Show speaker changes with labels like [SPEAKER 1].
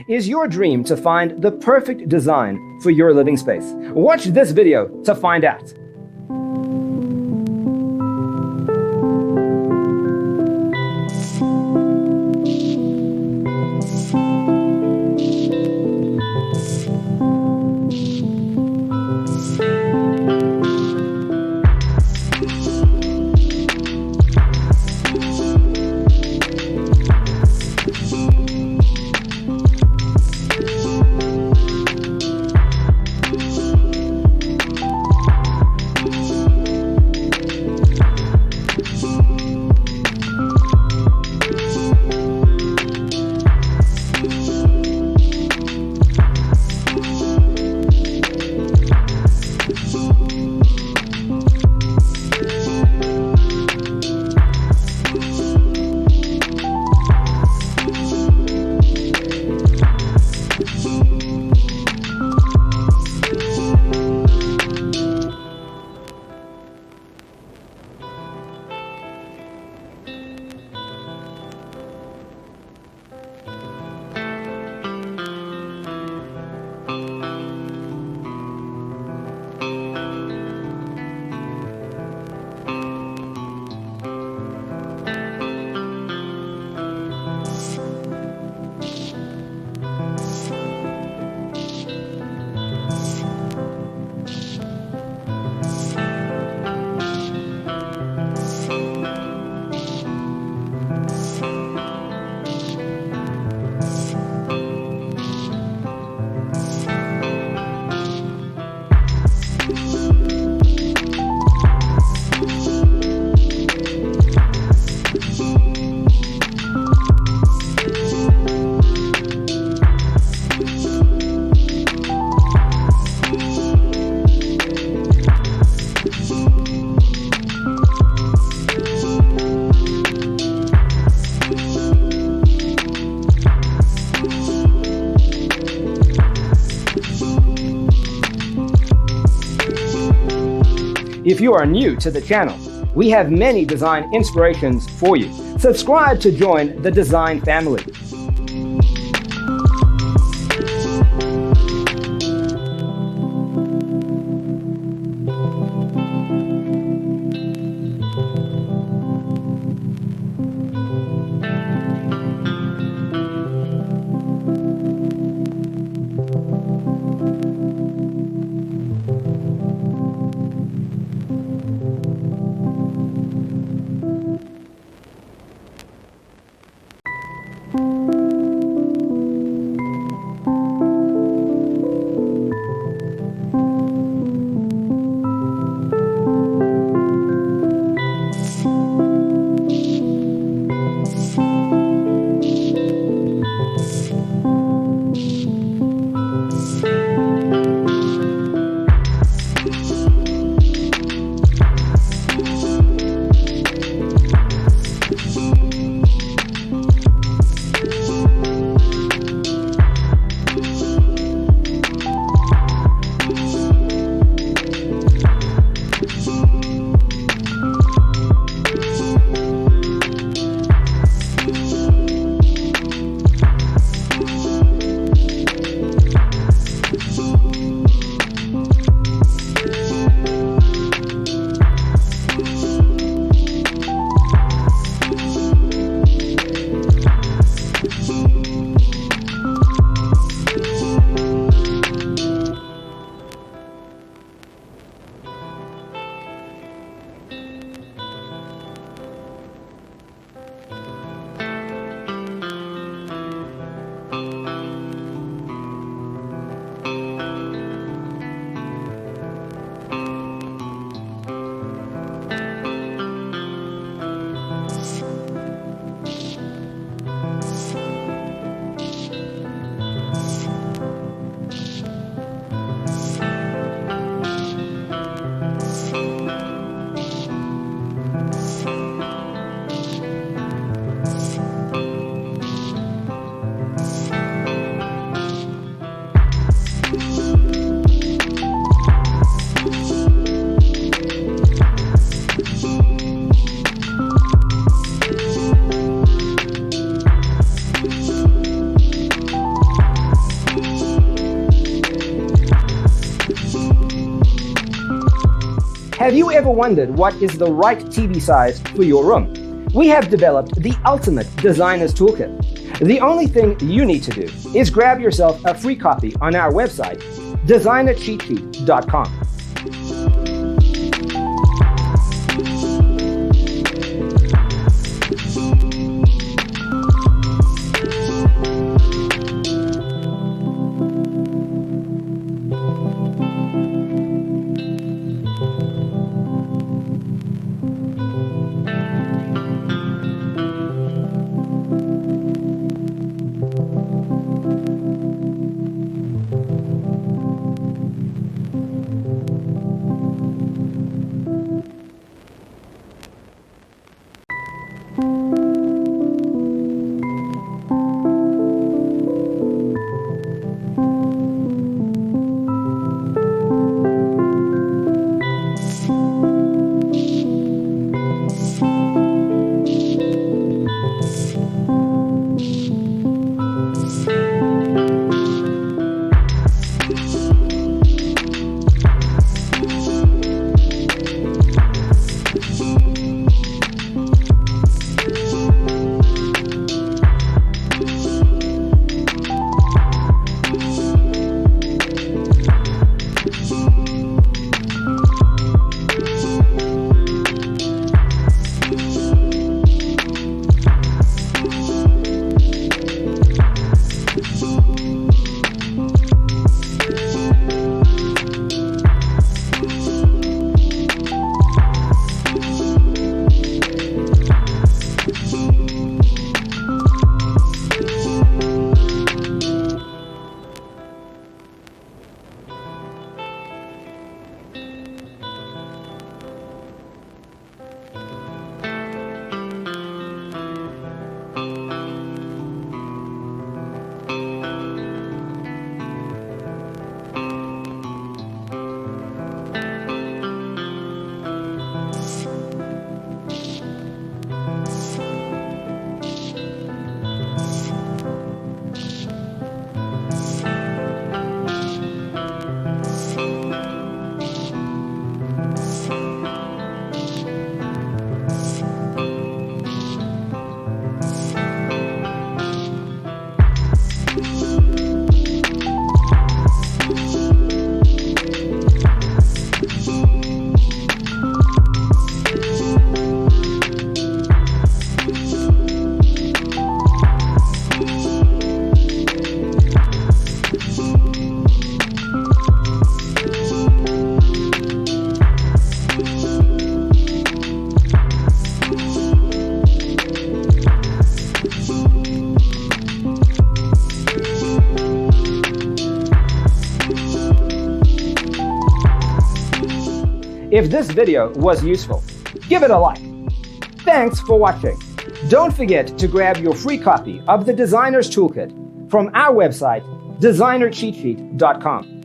[SPEAKER 1] Is your dream to find the perfect design for your living space? Watch this video to find out. If you are new to the channel, we have many design inspirations for you. Subscribe to join the design family. Have you ever wondered what is the right TV size for your room? We have developed the ultimate designer's toolkit. The only thing you need to do is grab yourself a free copy on our website, designercheatsheet.com. If this video was useful, give it a like. Thanks for watching. Don't forget to grab your free copy of the Designer's Toolkit from our website, designercheatsheet.com.